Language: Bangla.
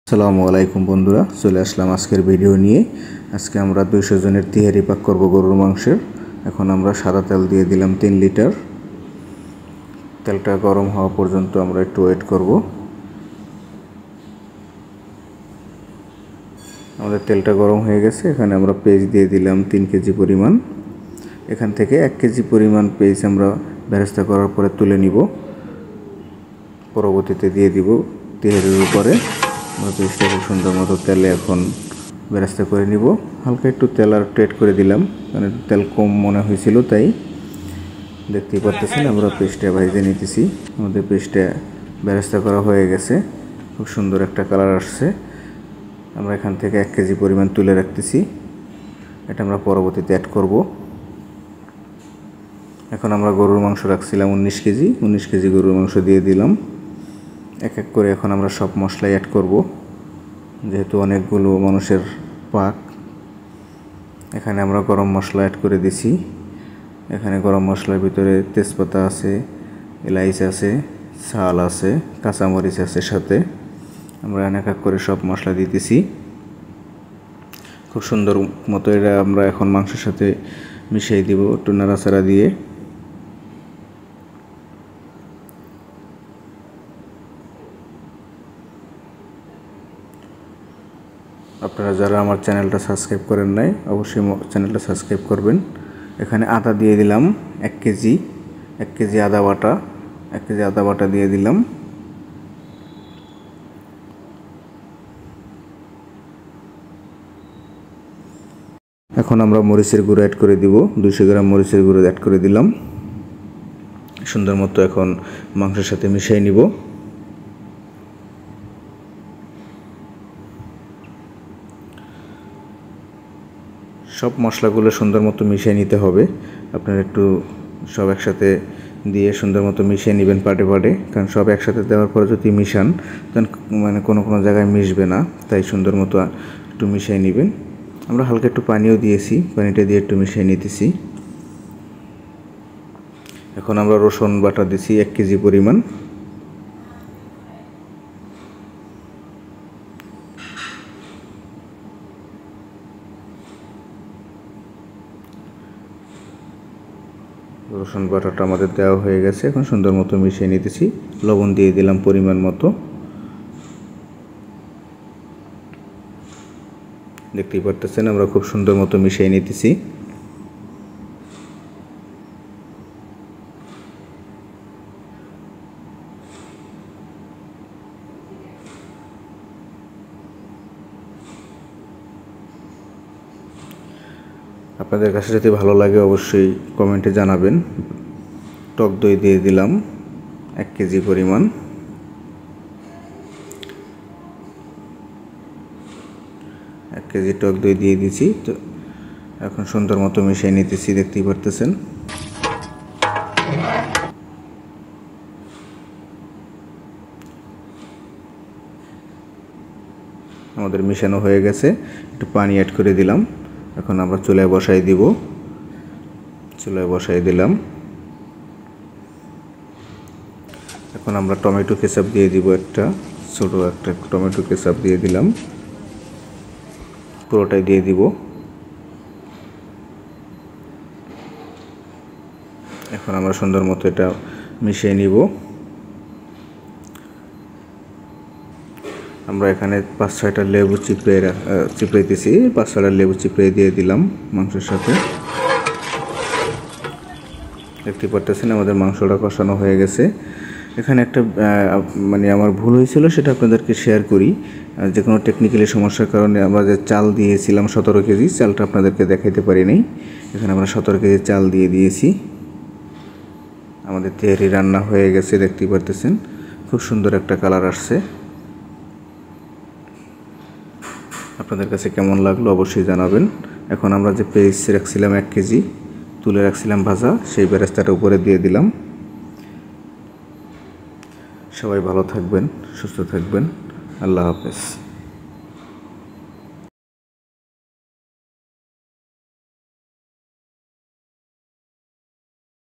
আসসালামু আলাইকুম বন্ধুরা, চলে আসলাম আজকের ভিডিও নিয়ে। আজকে আমরা 200 জনের তিহারি পাক করব গরুর মাংসের। এখন আমরা সাদা তেল দিয়ে দিলাম 3 লিটার। তেলটা গরম হওয়া পর্যন্ত আমরা একটু ওয়েট করব। আমাদের তেলটা গরম হয়ে গেছে। এখানে আমরা পেঁয়াজ দিয়ে দিলাম 3 কেজি পরিমাণ। এখান থেকে 1 কেজি পরিমাণ পেঁয়াজ আমরা বেরেস্তা করার পরে তুলে নিব। পরবর্তীতে দিয়ে দিব তিহারির উপরে। আমরা পেঁয়াজটাকে সুন্দর মতো তেলে এখন বেরেস্তা করে নিব। হালকা একটু তেল আর টেট করে দিলাম, মানে তেল কম মনে হয়েছিল, তাই দেখতেই পাচ্ছেন আমরা পেঁয়াজটা ভেজে নিতেছি। আমাদের পেঁয়াজটা বেরেস্তা করা হয়ে গেছে, খুব সুন্দর একটা কালার আসছে। আমরা এখান থেকে 1 কেজি পরিমাণ তুলে রাখতেছি, এটা আমরা পরবর্তীতে অ্যাড করব। এখন আমরা গরুর মাংস রাখছিলাম 19 কেজি গরুর মাংস দিয়ে দিলাম এক এক করে। এখন আমরা সব মশলা অ্যাড করব, যেহেতু অনেকগুলো মানুষের পাক। এখানে আমরা গরম মশলা অ্যাড করে দিছি। এখানে গরম মশলার ভিতরে তেজপাতা আছে, এলাইচ আছে, শাল আছে, কাঁচামরিচ আছে সাথে। আমরা এক এক করে সব মশলা দিতেছি খুব সুন্দর মতো। এটা আমরা এখন মাংসের সাথে মিশিয়ে দিব একটু নাড়াচাড়া দিয়ে। আপনারা যারা আমার চ্যানেলটা সাবস্ক্রাইব করেন নাই, অবশ্যই চ্যানেলটা সাবস্ক্রাইব করবেন। এখানে আদা দিয়ে দিলাম 1 কেজি আদা বাটা, 1 কেজি আদা বাটা দিয়ে দিলাম। এখন আমরা মরিচের গুঁড়ো অ্যাড করে দিব, 200 গ্রাম মরিচের গুঁড়ো অ্যাড করে দিলাম। সুন্দর মতো এখন মাংসের সাথে মিশিয়ে নিব। সব মশলাগুলো সুন্দর মতো মিশিয়ে নিতে হবে। আপনারা একটু সব একসাথে দিয়ে সুন্দর মতো মিশিয়ে নেবেন পাটে পাটে, কারণ সব একসাথে দেওয়ার পরে যদি মিশান তখন মানে কোনো জায়গায় মিশবে না, তাই সুন্দর মতো একটু মিশিয়ে নেবেন। আমরা হালকা একটু পানিও দিয়েছি, পানিটা দিয়ে একটু মিশিয়ে নিতেছি। এখন আমরা রসুন বাটা দিছি 1 কেজি পরিমাণ। রসুন বাটাটা আমাদের দেওয়া হয়ে গেছে, এখন সুন্দর মতো মিশিয়ে নিতেছি। লবণ দিয়ে দিলাম পরিমাণ মতো। দেখতেই পারতেছেন আমরা খুব সুন্দর মতো মিশিয়ে নিতেছি। আপনাদের কাছে যদি ভালো লাগে অবশ্যই কমেন্টে জানাবেন। টক দই দিয়ে দিলাম 1 কেজি পরিমাণ। এক কেজি টক দই দিয়ে দিছি। তো এখন সুন্দর মতো মিশিয়ে নিতেছি, দেখতেই পারতেছেন। আমাদের মিশানো হয়ে গেছে, একটু পানি অ্যাড করে দিলাম। এখন আমরা চুলায় বসাই দিব। চুলায় বসাই দিলাম। এখন আমরা টমেটো কেচাপ দিয়ে দিব, ছোট একটা টমেটো কেচাপ দিয়ে দিলাম, পুরোটাই দিয়ে দিব। এখন আমরা সুন্দর মতো এটা মিশিয়ে নিব। আমরা এখানে 5-6টা লেবু চিপড়াইতেছি, 5-6টা লেবু চিপড়ে দিয়ে দিলাম মাংসের সাথে। দেখতে পারতেছেন আমাদের মাংসটা কষানো হয়ে গেছে। এখানে একটা মানে আমার ভুল হয়েছিল, সেটা আপনাদেরকে শেয়ার করি। যে কোনো টেকনিক্যালি সমস্যার কারণে আমরা যে চাল দিয়েছিলাম 17 কেজি, চালটা আপনাদেরকে দেখাইতে পারি নাই। এখানে আমরা 17 কেজি চাল দিয়ে দিয়েছি। আমাদের তেহারি রান্না হয়ে গেছে, দেখতেই পারতেছেন খুব সুন্দর একটা কালার আসছে। আপনাদের কাছে কেমন লাগলো অবশ্যই জানাবেন। এখন আমরা যে পেঁয়াজ রাখছিলাম 1 কেজি তুলে রাখছিলাম ভাজা, সেই বেরেস্তাটা উপরে দিয়ে দিলাম। সবাই ভালো থাকবেন, সুস্থ থাকবেন। আল্লাহ হাফেজ।